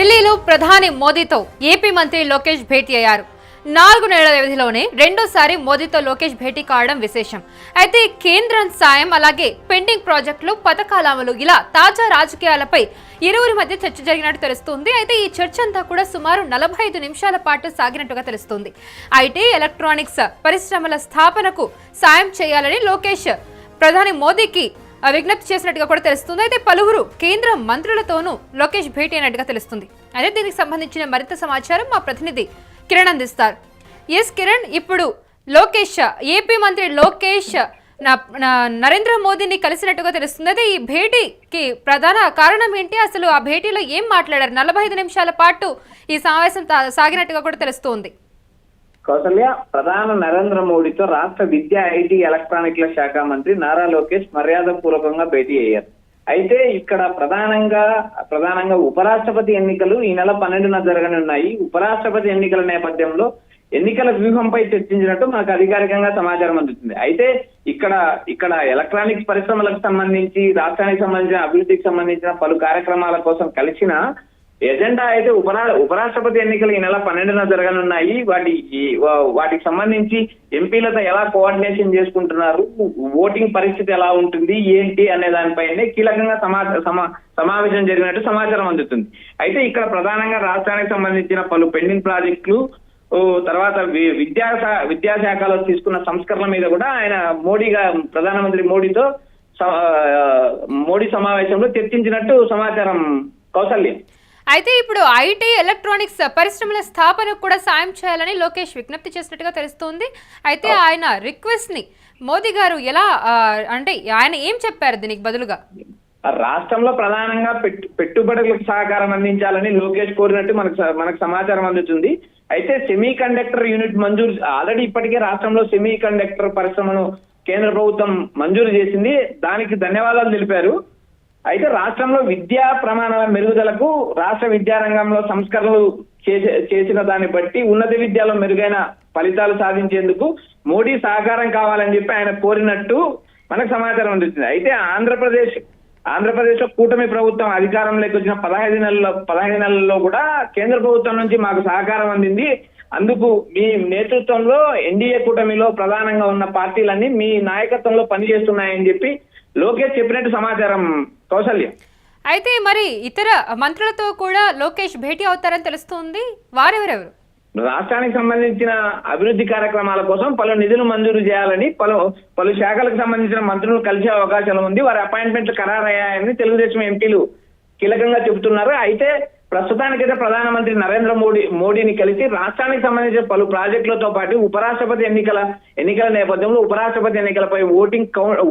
ఢిల్లీలో ప్రధాని మోదీతో ఏపీ మంత్రి లోకేష్ భేటీ అయ్యారు. 4 నెలల వ్యవధిలోనే రెండోసారి మోదీతో లోకేష్ భేటీ కావడం విశేషం. అయితే కేంద్రం సాయం, అలాగే పెండింగ్ ప్రాజెక్టులు, పథకాల అమలు, ఇలా తాజా రాజకీయాలపై ఇరువురి మధ్య చర్చ జరిగినట్టు తెలుస్తుంది. అయితే ఈ చర్చ అంతా కూడా సుమారు 45 నిమిషాల పాటు సాగినట్టుగా తెలుస్తుంది. ఐటీ, ఎలక్ట్రానిక్స్ పరిశ్రమల స్థాపనకు సాయం చేయాలని లోకేష్ ప్రధాని మోదీకి విజ్ఞప్తి చేసినట్టుగా కూడా తెలుస్తుంది. అయితే పలువురు కేంద్ర మంత్రులతోనూ లోకేష్ భేటీ అయినట్టుగా తెలుస్తుంది. అయితే దీనికి సంబంధించిన మరింత సమాచారం మా ప్రతినిధి కిరణ్ అందిస్తారు. ఎస్ కిరణ్, ఇప్పుడు లోకేష్, ఏపీ మంత్రి లోకేష్ నరేంద్ర మోదీని కలిసినట్టుగా తెలుస్తుంది. అయితే ఈ భేటీకి ప్రధాన కారణం ఏంటి? అసలు ఆ భేటీలో ఏం మాట్లాడారు? 45 నిమిషాల పాటు ఈ సమావేశం సాగినట్టుగా కూడా తెలుస్తోంది. కౌసల్య, ప్రధాని నరేంద్ర మోడీతో రాష్ట్ర విద్యా, ఐటీ, ఎలక్ట్రానిక్ల శాఖ మంత్రి నారా లోకేష్ మర్యాద పూర్వకంగా భేటీ అయ్యారు. అయితే ఇక్కడ ప్రధానంగా ఉపరాష్ట్రపతి ఎన్నికలు ఈ నెల 12న జరగనున్నాయి. ఉపరాష్ట్రపతి ఎన్నికల నేపథ్యంలో ఎన్నికల వ్యూహంపై చర్చించినట్టు మనకు అధికారికంగా సమాచారం అందుతుంది. అయితే ఇక్కడ ఎలక్ట్రానిక్స్ పరిశ్రమలకు సంబంధించి, రాష్ట్రానికి సంబంధించిన అభివృద్ధికి సంబంధించిన పలు కార్యక్రమాల కోసం కలిసిన ఎజెండా అయితే ఉపరాష్ట్రపతి ఎన్నికలు ఈ నెల 12న జరగనున్నాయి. వాటికి సంబంధించి ఎంపీలతో ఎలా కోఆర్డినేషన్ చేసుకుంటున్నారు, ఓటింగ్ పరిస్థితి ఎలా ఉంటుంది, ఏంటి అనే దానిపైనే కీలకంగా సమావేశం జరిగినట్టు సమాచారం అందుతుంది. అయితే ఇక్కడ ప్రధానంగా రాష్ట్రానికి సంబంధించిన పలు పెండింగ్ ప్రాజెక్టులు, తర్వాత విద్యాశాఖలో తీసుకున్న సంస్కరణల మీద కూడా ఆయన ప్రధానమంత్రి మోడీతో మోడీ సమావేశంలో చర్చించినట్టు సమాచారం. కౌసల్య, అయితే ఇప్పుడు ఐటీ, ఎలక్ట్రానిక్స్ పరిశ్రమల స్థాపనకు కూడా సాయం చేయాలని లోకేష్ విజ్ఞప్తి చేసినట్టుగా తెలుస్తోంది. అయితే ఆయన రిక్వెస్ట్ ని మోదీ గారు ఎలా, అంటే ఆయన ఏం చెప్పారు దీనికి బదులుగా? రాష్ట్రంలో ప్రధానంగా పెట్టుబడులకు సహకారం అందించాలని లోకేష్ కోరినట్టు మనకు సమాచారం అందుతుంది. అయితే సెమీ కండక్టర్ యూనిట్ మంజూరు, ఆల్రెడీ ఇప్పటికే రాష్ట్రంలో సెమీ కండక్టర్ పరిశ్రమను కేంద్ర ప్రభుత్వం మంజూరు చేసింది. దానికి ధన్యవాదాలు తెలిపారు. అయితే రాష్ట్రంలో విద్యా ప్రమాణాల మెరుగుదలకు, రాష్ట్ర విద్యారంగంలో సంస్కరణలు చేసిన దాన్ని బట్టి ఉన్నత విద్యలో మెరుగైన ఫలితాలు సాధించేందుకు మోడీ సహకారం కావాలని చెప్పి ఆయన కోరినట్టు మనకు సమాచారం అందుతుంది. అయితే ఆంధ్రప్రదేశ్ లో కూటమి ప్రభుత్వం అధికారంలోకి వచ్చిన 15 నెలల్లో కూడా కేంద్ర ప్రభుత్వం నుంచి మాకు సహకారం అందింది. అందుకు మీ నేతృత్వంలో ఎన్డీఏ కూటమిలో ప్రధానంగా ఉన్న పార్టీలన్నీ మీ నాయకత్వంలో పనిచేస్తున్నాయని చెప్పి లోకేష్ చెప్పినట్టు సమాచారం. కౌసల్య, అయితే మరి ఇతర మంత్రులతో కూడా లోకేష్ భేటీ అవుతారని తెలుస్తుంది. వారెవరెవరు? రాష్ట్రానికి సంబంధించిన అభివృద్ధి కార్యక్రమాల కోసం పలు నిధులు మంజూరు చేయాలని పలు శాఖలకు సంబంధించిన మంత్రులు కలిసే అవకాశం ఉంది. వారి అపాయింట్మెంట్లు ఖరారయ్యాయని తెలుగుదేశం ఎంపీలు కీలకంగా చెబుతున్నారు. అయితే ప్రస్తుతానికైతే ప్రధానమంత్రి నరేంద్ర మోడీని కలిసి రాష్ట్రానికి సంబంధించిన పలు ప్రాజెక్టులతో పాటు ఉపరాష్ట్రపతి ఎన్నికల నేపథ్యంలో ఉపరాష్ట్రపతి ఎన్నికలపై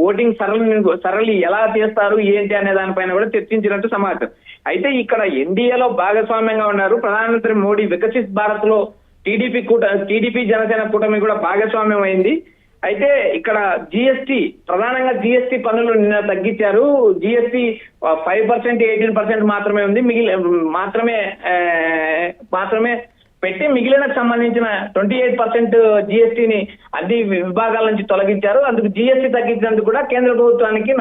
ఓటింగ్ సరళి ఎలా చేస్తారు, ఏంటి అనే దానిపైన కూడా చర్చించినట్టు సమాచారం. అయితే ఇక్కడ ఎన్డీఏలో భాగస్వామ్యంగా ఉన్నారు. ప్రధానమంత్రి మోడీ వికసిత్ భారత్ లో టీడీపీ జనసేన కూటమి కూడా భాగస్వామ్యం అయింది. అయితే ఇక్కడ ప్రధానంగా జిఎస్టీ పన్నులు నిన్న తగ్గించారు. జిఎస్టీ 5%, 18% మాత్రమే ఉంది. మాత్రమే పెట్టి మిగిలినకు సంబంధించిన 28% జిఎస్టీని అన్ని విభాగాల నుంచి తొలగించారు. అందుకు జిఎస్టీ తగ్గించినందుకు కూడా కేంద్ర ప్రభుత్వానికి,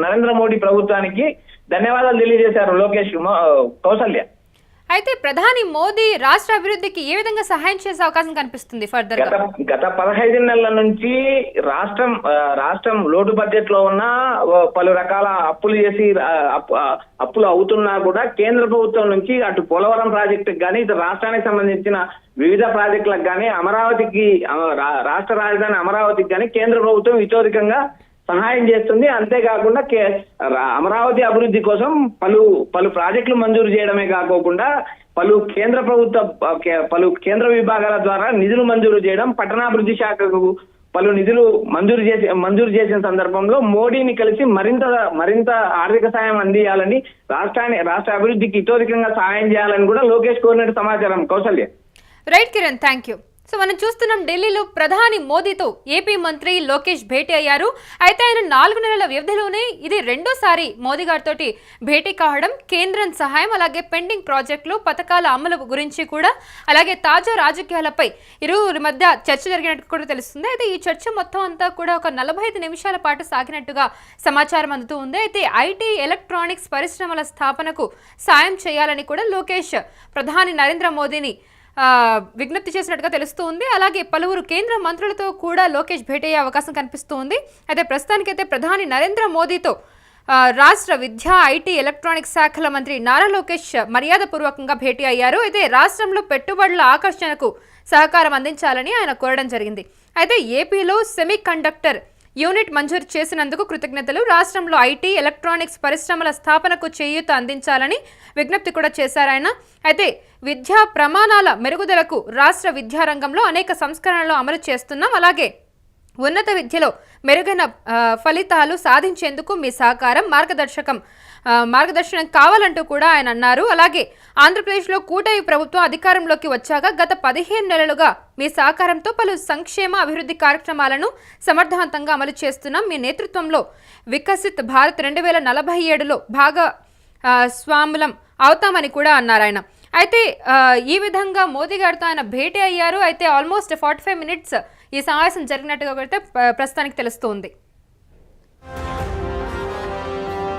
నరేంద్ర మోడీ ప్రభుత్వానికి ధన్యవాదాలు తెలియజేశారు లోకేష్. కౌసల్య, అయితే ప్రధాని మోదీ రాష్ట్ర అభివృద్ధికి ఏ విధంగా సహాయం చేసే అవకాశం కనిపిస్తుంది ఫర్దర్ గా? గత 15 నెలల నుంచి రాష్ట్రం లోటు బడ్జెట్ లో ఉన్న పలు రకాల అప్పులు అవుతున్నా కూడా కేంద్ర ప్రభుత్వం నుంచి అటు పోలవరం ప్రాజెక్టుకి కానీ, ఇటు రాష్ట్రానికి సంబంధించిన వివిధ ప్రాజెక్టులకు కానీ, రాష్ట్ర రాజధాని అమరావతికి కానీ కేంద్ర ప్రభుత్వం ఇతోధికంగా సహాయం చేస్తుంది. అంతేకాకుండా అమరావతి అభివృద్ధి కోసం పలు ప్రాజెక్టులు మంజూరు చేయడమే కాకోకుండా పలు కేంద్ర విభాగాల ద్వారా నిధులు మంజూరు చేయడం, పట్టణాభివృద్ధి శాఖకు పలు నిధులు మంజూరు చేసిన సందర్భంలో మోడీని కలిసి మరింత ఆర్థిక సాయం అందియాలని, రాష్ట్ర అభివృద్ధికి ఇతోధికంగా సహాయం చేయాలని కూడా లోకేష్ కోరినట్టు సమాచారం. Kausalya, right Kiran, thank you. So మనం చూస్తున్నాం ఢిల్లీలో ప్రధాని మోదీతో ఏపీ మంత్రి లోకేష్ భేటీ అయ్యారు. అయితే ఆయన 4 నెలల వ్యవధిలోనే ఇది రెండోసారి మోదీ గారితో భేటీ కావడం, కేంద్రం సహాయం అలాగే పెండింగ్ ప్రాజెక్టులు పథకాల అమలు గురించి కూడా అలాగే తాజా రాజకీయాలపై ఇరువురి మధ్య చర్చ జరిగినట్టు కూడా తెలుస్తుంది. అయితే ఈ చర్చ మొత్తం అంతా కూడా ఒక 45 నిమిషాల పాటు సాగినట్టుగా సమాచారం అందుతూ ఉంది. అయితే ఐటీ ఎలక్ట్రానిక్స్ పరిశ్రమల స్థాపనకు సాయం చేయాలని కూడా లోకేష్ ప్రధాని నరేంద్ర మోదీని విజ్ఞప్తి చేసినట్టుగా తెలుస్తూ ఉంది. అలాగే పలువురు కేంద్ర మంత్రులతో కూడా లోకేష్ భేటీ అయ్యే అవకాశం కనిపిస్తూ ఉంది. అయితే ప్రస్తుతానికైతే ప్రధాని నరేంద్ర మోదీతో రాష్ట్ర విద్యా ఐటీ ఎలక్ట్రానిక్స్ శాఖల మంత్రి నారా లోకేష్ మర్యాదపూర్వకంగా భేటీ అయ్యారు. అయితే రాష్ట్రంలో పెట్టుబడుల ఆకర్షణకు సహకారం అందించాలని ఆయన కోరడం జరిగింది. అయితే ఏపీలో సెమీ కండక్టర్ యూనిట్ మంజూరు చేసినందుకు కృతజ్ఞతలు, రాష్ట్రంలో ఐటీ ఎలక్ట్రానిక్స్ పరిశ్రమల స్థాపనకు చేయూత అందించాలని విజ్ఞప్తి కూడా చేశారు ఆయన. అయితే విద్యా ప్రమాణాల మెరుగుదలకు రాష్ట్ర విద్యారంగంలో అనేక సంస్కరణలు అమలు చేస్తున్నాం, అలాగే ఉన్నత విద్యలో మెరుగైన ఫలితాలు సాధించేందుకు మీ సహకారం మార్గదర్శనం కావాలంటూ కూడా ఆయన అన్నారు. అలాగే ఆంధ్రప్రదేశ్లో కూటమి ప్రభుత్వం అధికారంలోకి వచ్చాక గత 15 నెలలుగా మీ సహకారంతో పలు సంక్షేమ అభివృద్ధి కార్యక్రమాలను సమర్థవంతంగా అమలు చేస్తున్నాం. మీ నేతృత్వంలో వికసిత్ భారత్ 2047లో స్వాములం అవుతామని కూడా అన్నారు ఆయన. అయితే ఈ విధంగా మోదీ గారితో ఆయన భేటీ అయ్యారు. అయితే ఆల్మోస్ట్ 45 మినిట్స్ ఈ సమావేశం జరిగినట్టుగా అయితే ప్రస్తుతానికి తెలుస్తోంది.